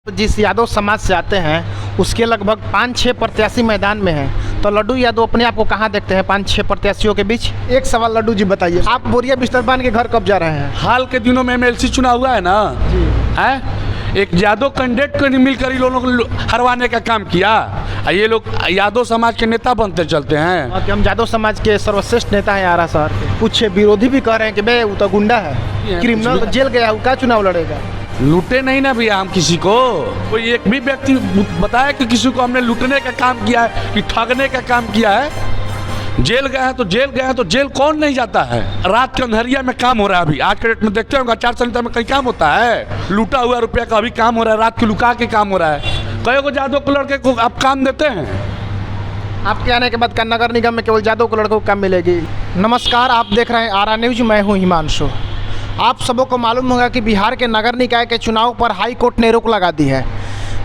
जिस यादव समाज से आते हैं उसके लगभग 5-6 प्रत्याशी मैदान में हैं, तो लड्डू यादव अपने आप को कहाँ देखते हैं 5-6 प्रत्याशियों के बीच? एक सवाल लड्डू जी बताइए, आप बोरिया बिस्तर बांध के घर कब जा रहे हैं? हाल के दिनों में एमएलसी चुनाव हुआ है ना है, एक यादव कैंडिडेट को मिलकर ही लोगों को हरवाने का काम किया। ये लोग यादव समाज के नेता बनते चलते हैं कि हम यादव समाज के सर्वश्रेष्ठ नेता हैं आरा शहर के। कुछ विरोधी भी कह रहे हैं कि बे वो तो गुंडा है, क्रिमिनल, जेल गया है, क्या चुनाव लड़ेगा? लूटे नहीं ना भैया हम किसी को। कोई एक भी व्यक्ति बताया कि किसी को हमने लूटने का काम किया है कि ठगने का काम किया है? जेल गया है तो जेल गया है, तो जेल कौन नहीं जाता है? रात के अंधेरिया में काम हो रहा है। अभी आज के डेट में देखते होंगे आचार संहिता में कहीं काम होता है? लूटा हुआ रुपया का अभी काम हो रहा है, रात के लुका के काम हो रहा है। कई को यादव को लड़के को आप काम देते हैं? आपके आने के बाद का नगर निगम में केवल यादव को लड़कों को काम मिलेगी। नमस्कार, आप देख रहे हैं आरा न्यूज, मैं हूँ हिमांशु। आप सबों को मालूम होगा कि बिहार के नगर निकाय के चुनाव पर हाई कोर्ट ने रोक लगा दी है।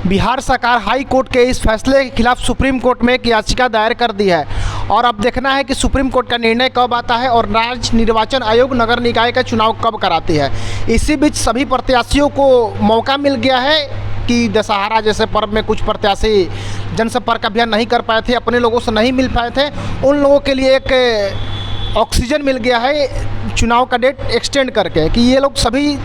बिहार सरकार हाई कोर्ट के इस फैसले के खिलाफ सुप्रीम कोर्ट में एक याचिका दायर कर दी है और अब देखना है कि सुप्रीम कोर्ट का निर्णय कब आता है और राज्य निर्वाचन आयोग नगर निकाय का चुनाव कब कराती है। इसी बीच सभी प्रत्याशियों को मौका मिल गया है कि दशहरा जैसे पर्व में कुछ प्रत्याशी जनसंपर्क अभियान नहीं कर पाए थे, अपने लोगों से नहीं मिल पाए थे, उन लोगों के लिए एक ऑक्सीजन मिल गया है चुनाव का डेट एक्सटेंड करके कि ये लोग सभी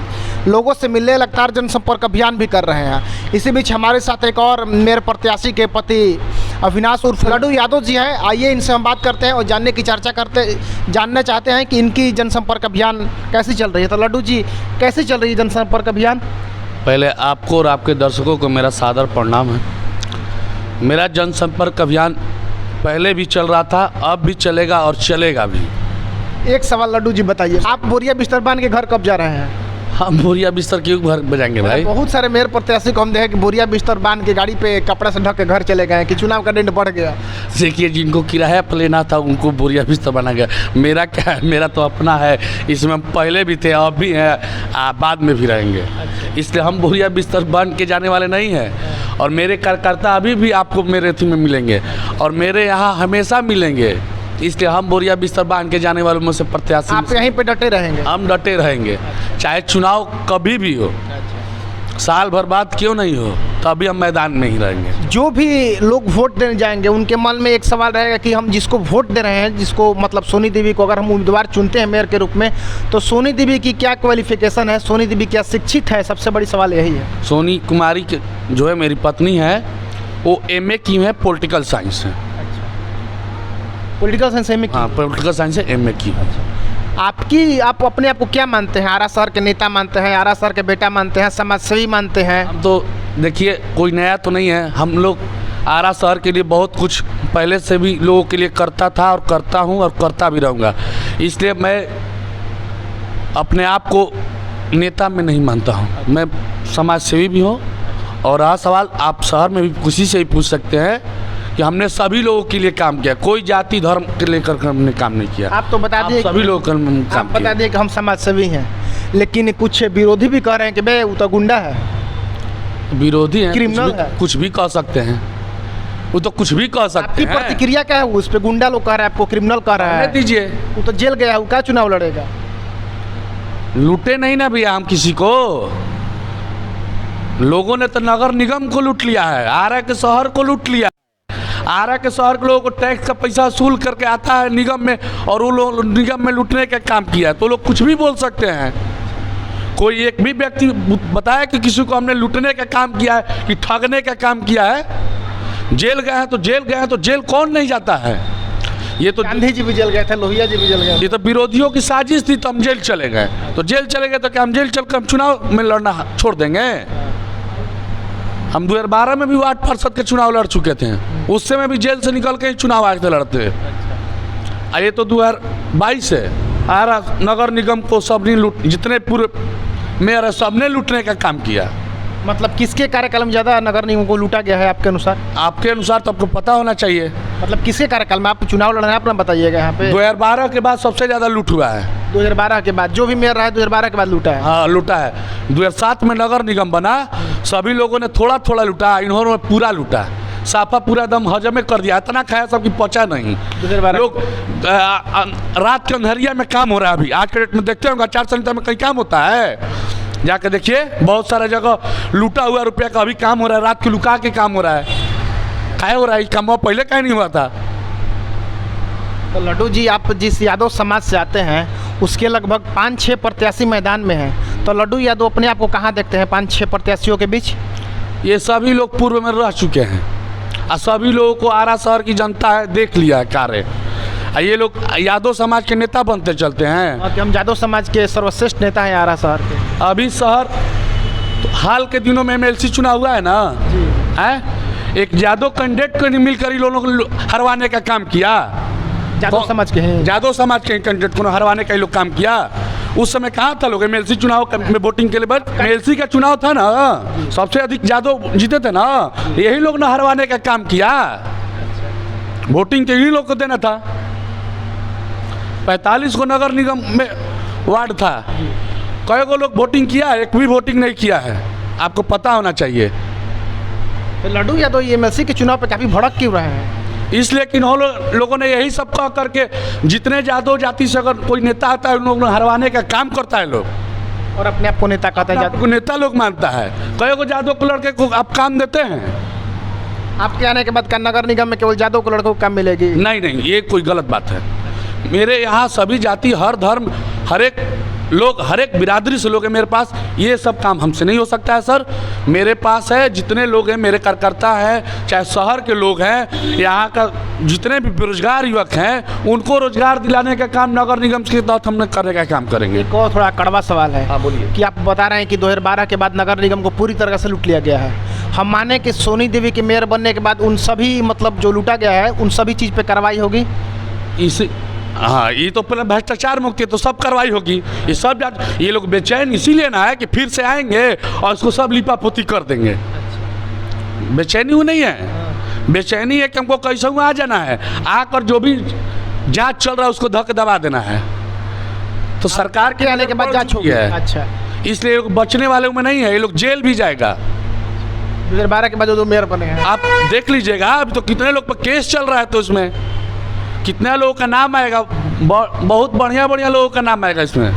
लोगों से मिलने लगातार जनसंपर्क अभियान भी कर रहे हैं। इसी बीच हमारे साथ एक और मेयर प्रत्याशी के पति अविनाश उर्फ लड्डू यादव जी हैं। आइए इनसे हम बात करते हैं और जानना चाहते हैं कि इनकी जनसंपर्क अभियान कैसी चल रही है। तो लड्डू जी, कैसी चल रही है जनसंपर्क अभियान? पहले आपको और आपके दर्शकों को मेरा सादर प्रणाम है। मेरा जनसंपर्क अभियान पहले भी चल रहा था, अब भी चलेगा और चलेगा भी। एक सवाल लड्डू जी बताइए, आप बोरिया बिस्तर बांध के घर कब जा रहे हैं? हम बोरिया बिस्तर क्यों घर बजाएंगे भाई? बहुत सारे मेयर प्रत्याशी को हम देखे कि बोरिया बिस्तर बांध के गाड़ी पे कपड़ा से ढक के घर चले गए कि चुनाव का डेट बढ़ गया। देखिए, जिनको किराया पर लेना था उनको बोरिया बिस्तर बना गया। मेरा क्या है, मेरा तो अपना है, इसमें हम पहले भी थे, अब भी हैं, बाद में भी रहेंगे। इसलिए हम बोरिया बिस्तर बांध के जाने वाले नहीं हैं। और मेरे कार्यकर्ता अभी भी आपको मेरे थी में मिलेंगे और मेरे यहाँ हमेशा मिलेंगे। इसलिए हम बोरिया बिस्तर बांध के जाने वालों में से प्रत्याशी। आप यहीं पे डटे रहेंगे? हम डटे रहेंगे, चाहे चुनाव कभी भी हो, साल भर बाद क्यों नहीं हो, तभी हम मैदान में ही रहेंगे। जो भी लोग वोट देने जाएंगे उनके मन में एक सवाल रहेगा कि हम जिसको वोट दे रहे हैं, जिसको मतलब सोनी देवी को अगर हम उम्मीदवार चुनते हैं मेयर के रूप में, तो सोनी देवी की क्या क्वालिफिकेशन है, सोनी देवी क्या शिक्षित है? सबसे बड़ी सवाल यही है। सोनी कुमारी के जो है मेरी पत्नी है, वो MA की है, पॉलिटिकल साइंस है। पॉलिटिकल साइंस MA की? हाँ, पॉलिटिकल साइंस है, MA की। आप अपने आप को क्या मानते हैं? आरा शहर के नेता मानते हैं, आरा शहर के बेटा मानते हैं, समाजसेवी मानते हैं? हम तो देखिए, कोई नया तो नहीं है। हम लोग आरा शहर के लिए बहुत कुछ पहले से भी लोगों के लिए करता था और करता हूँ और करता भी रहूँगा। इसलिए मैं अपने आप को नेता में नहीं मानता हूँ, मैं समाजसेवी भी हूँ। और रहा सवाल, आप शहर में भी किसी से ही पूछ सकते हैं कि हमने सभी लोगों के लिए काम किया, कोई जाति धर्म के लेकर हमने काम नहीं किया। आप तो बता दिए, सभी लोगों का काम बता दिए कि हम समाजसेवी हैं, लेकिन कुछ विरोधी भी कह रहे हैं कि बे वो तो गुंडा है, विरोधी हैं, क्रिमिनल है, कुछ भी कह सकते हैं, वो तो कुछ भी कह सकते हैं। आपकी प्रतिक्रिया क्या है उस पे? गुंडा लोग कह रहे हैं, आपको क्रिमिनल कह रहा है। दीजिए, वो तो जेल गया है, वो क्या चुनाव लड़ेगा? लूटे नहीं ना भैया हम किसी को। लोगों ने तो नगर निगम को लूट लिया है, आरा के शहर को लूट लिया। आरा के शहर के लोगों को टैक्स का पैसा वसूल करके आता है निगम में, और वो लोग निगम में लूटने का काम किया है, तो लोग कुछ भी बोल सकते हैं। कोई एक भी व्यक्ति बताया कि किसी को हमने लूटने का काम किया है कि ठगने का काम किया है? जेल गए हैं तो जेल गए हैं, तो जेल कौन नहीं जाता है? ये तो गांधी जी भी जेल गए थे, लोहिया जी भी जेल गए। ये तो विरोधियों की साजिश थी, तो हम जेल चले गए। तो जेल चले गए तो क्या हम जेल चलकर हम चुनाव में लड़ना छोड़ देंगे? हम 2012 में भी वार्ड पार्षद के चुनाव लड़ चुके थे, उससे में भी जेल से निकल के ही चुनाव आए थे लड़ते। ये तो 2022 है, आरा नगर निगम को सबने जितने पूरे मेयर है सबने लूटने का काम किया। मतलब किसके कार्यकाल में ज़्यादा नगर निगम को लूटा गया है आपके अनुसार? आपके अनुसार तो आपको पता होना चाहिए। मतलब किसके कार्यकाल में आप चुनाव लड़ रहे हैं, अपना बताइएगा। यहाँ पे 2012 के बाद सबसे ज़्यादा लूट हुआ है। 2012 के बाद जो भी मेयर रहा है 2012 के बाद लूटा है? हाँ, लूटा है। 2007 में नगर निगम बना, सभी लोगों ने थोड़ा थोड़ा लूटा, इन्होंने पूरा लूटा, साफा पूरा दम हजम कर दिया, इतना खाया सबकी पचा नहीं। लोग रात के अंधेरिया में काम हो रहा है। अभी आज के डेट में देखते होंगे आचार संहिता में कहीं काम होता है? जाके देखिए, बहुत सारा जगह लूटा हुआ रुपया का अभी काम हो रहा है, रात को लुका के काम हो रहा है। काहे हो रहा है काम, पहले काहे नहीं हुआ था? तो लड्डू जी, आप जिस यादव समाज से आते हैं उसके लगभग 5-6 प्रत्याशी मैदान में हैं, तो लड्डू यादव अपने आप को कहाँ देखते हैं 5-6 प्रत्याशियों के बीच? ये सभी लोग पूर्व में रह चुके हैं और सभी लोगों को आरा शहर की जनता है देख लिया है कार्य। ये लोग यादव समाज के नेता बनते चलते हैं कि हम यादव समाज के सर्वश्रेष्ठ नेता हैं आरा शहर के। अभी शहर तो हाल के दिनों में MLC चुनाव हुआ है ना, है एक यादव कैंडिडेट को नहीं मिलकर ही लोगों को हरवाने का काम किया। यादव समाज के हैं, यादव समाज के कैंडिडेट को हरवाने का ही लोग काम किया। उस समय कहाँ था लोग MLC चुनाव में वोटिंग के लिए? बस MLC का चुनाव था ना, सबसे अधिक यादव जीते थे ना, यही लोग ना हरवाने का काम किया। वोटिंग के ही लोग को देना था। 45 को नगर निगम में वार्ड था, कई को लोग वोटिंग किया, एक भी वोटिंग नहीं किया है, आपको पता होना चाहिए। तो लड्डू यादव ये MLC के चुनाव पे काफ़ी भड़क क्यों रहे हैं? इसलिए कि लोगों ने यही सब कह करके, जितने यादव जाति से अगर कोई नेता आता है उन लोगों ने हरवाने का काम करता है लोग, और अपने आप को नेता कहते हैं, को नेता लोग मानता है। कई को यादव को लड़के को आप काम देते हैं। आपके आने के बाद का नगर निगम में केवल यादव को लड़कों को काम मिलेगी? नहीं, ये कोई गलत बात है। मेरे यहाँ सभी जाति, हर धर्म, हर एक लोग, हर एक बिरादरी से लोग हैं मेरे पास। ये सब काम हमसे नहीं हो सकता है सर। मेरे पास है जितने लोग हैं, मेरे कार्यकर्ता हैं, चाहे शहर के लोग हैं, यहाँ का जितने भी बेरोजगार युवक हैं, उनको रोजगार दिलाने का काम नगर निगम के तहत हमने करने का काम करेंगे। एक और थोड़ा कड़वा सवाल है। हाँ बोलिए। कि आप बता रहे हैं कि 2012 के बाद नगर निगम को पूरी तरह से लूट लिया गया है। हम माने कि सोनी देवी के मेयर बनने के बाद उन सभी मतलब जो लूटा गया है उन सभी चीज़ पे कार्रवाई होगी? हाँ, ये तो पहले भ्रष्टाचार मुक्त है तो सब कार्रवाई होगी। ये सब ये लोग बेचैन इसीलिए ना है कि फिर से आएंगे और इसको सब लिपापोती कर देंगे। बेचैनी वो नहीं है, बेचैनी है कि हमको कैसे आ जाना है, आकर जो भी जांच चल रहा है उसको धक दबा देना है। तो सरकार के आने के बाद जांच होगी। अच्छा, इसलिए लोग बचने वाले में नहीं है, ये लोग जेल भी जाएगा। 2012 के बाद जो मेयर बने हैं आप देख लीजिएगा, अभी तो कितने लोग पर केस चल रहा है, तो इसमें कितने लोगों का नाम आएगा, बहुत बढ़िया लोगों का नाम आएगा इसमें।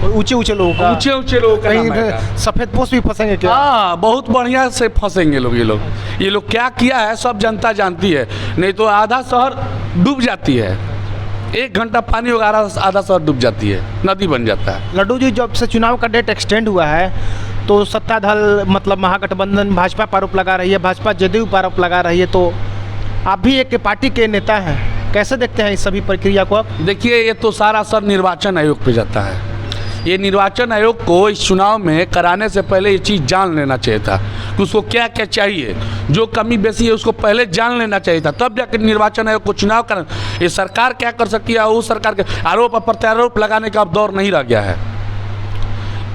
ऊंचे लोगों का, ऊंचे लोगों का नाम आएगा। सफेद पोस्ट भी फंसेंगे क्या? हाँ, बहुत बढ़िया से फंसेंगे लोग। ये लोग क्या किया है सब जनता जानती है। नहीं तो आधा शहर डूब जाती है, 1 घंटा पानी होगा आधा शहर डूब जाती है, नदी बन जाता है। लड्डू जी, जब से चुनाव का डेट एक्सटेंड हुआ है तो सत्तादल मतलब महागठबंधन भाजपा पर आरोप लगा रही है, भाजपा जदयू पर आरोप लगा रही है, तो आप भी एक पार्टी के नेता हैं, कैसे देखते हैं इस सभी प्रक्रिया को आप? देखिए, ये तो सारा असर निर्वाचन आयोग पे जाता है। ये निर्वाचन आयोग को इस चुनाव में कराने से पहले ये चीज़ जान लेना चाहिए था कि उसको क्या क्या चाहिए, जो कमी बेसी है उसको पहले जान लेना चाहिए था, तब जाकर निर्वाचन आयोग को चुनाव कर। ये सरकार क्या कर सकती है, वो सरकार के आरोप प्रत्यारोप लगाने का अब दौर नहीं रह गया है।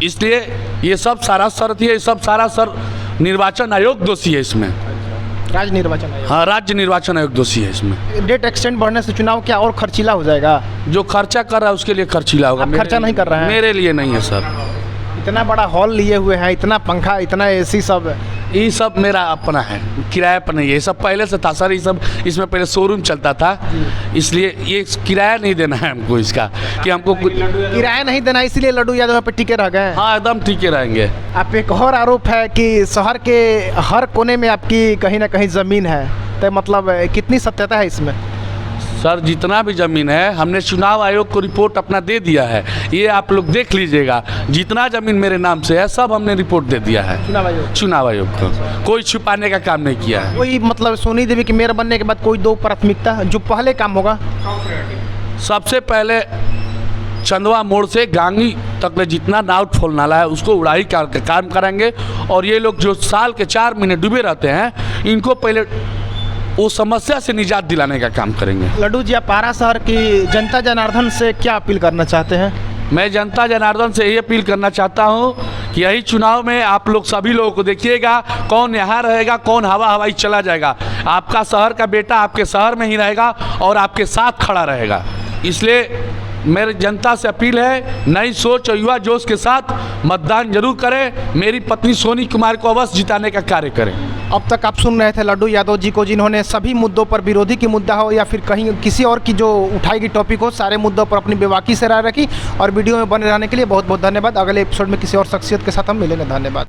इसलिए ये सब सारा शर्त है, ये सब सारा सर निर्वाचन आयोग दोषी है इसमें। राज्य निर्वाचन आयोग? हाँ, राज्य निर्वाचन आयोग दोषी है इसमें। डेट एक्सटेंड बढ़ने से चुनाव क्या और खर्चीला हो जाएगा? जो खर्चा कर रहा है उसके लिए खर्चीला होगा। आप खर्चा नहीं कर रहे हैं? मेरे लिए नहीं है सर। इतना बड़ा हॉल लिए हुए हैं, इतना पंखा, इतना AC, सब ये सब मेरा अपना है, किराया पर नहीं है। ये सब पहले से था सर, ये सब इसमें पहले शोरूम चलता था, इसलिए ये किराया नहीं देना है हमको इसका, कि हमको किराया नहीं देना, इसीलिए लड्डू यादव पे टिके रह गए। हाँ, एकदम टिके रहेंगे। आप एक और आरोप है कि शहर के हर कोने में आपकी कहीं ना कहीं ज़मीन है, तो मतलब कितनी सत्यता है इसमें? सर, जितना भी ज़मीन है हमने चुनाव आयोग को रिपोर्ट अपना दे दिया है, ये आप लोग देख लीजिएगा। जितना ज़मीन मेरे नाम से है सब हमने रिपोर्ट दे दिया है चुनाव आयोग को। कोई छुपाने का काम नहीं किया है। कोई मतलब सोनी देवी के मेयर बनने के बाद कोई 2 प्राथमिकता जो पहले काम होगा? सबसे पहले चंदवा मोड़ से गांगी तक जितना डाउटफुल नाला है उसको उड़ाई का काम करेंगे। और ये लोग जो साल के 4 महीने डूबे रहते हैं, इनको पहले वो समस्या से निजात दिलाने का काम करेंगे। लड्डू जी, आप आरा शहर की जनता जनार्दन से क्या अपील करना चाहते हैं? मैं जनता जनार्दन से यही अपील करना चाहता हूँ कि यही चुनाव में आप लोग सभी लोगों को देखिएगा, कौन यहाँ रहेगा, कौन हवाई चला जाएगा। आपका शहर का बेटा आपके शहर में ही रहेगा और आपके साथ खड़ा रहेगा। इसलिए मेरी जनता से अपील है, नई सोच और युवा जोश के साथ मतदान जरूर करें। मेरी पत्नी सोनी कुमार को अवश्य जिताने का कार्य करें। अब तक आप सुन रहे थे लड्डू यादव जी को, जिन्होंने सभी मुद्दों पर, विरोधी की मुद्दा हो या फिर कहीं किसी और की जो उठाई गई टॉपिक हो, सारे मुद्दों पर अपनी बेबाकी से राय रखी। और वीडियो में बने रहने के लिए बहुत बहुत धन्यवाद। अगले एपिसोड में किसी और शख्सियत के साथ हम मिलेंगे। धन्यवाद।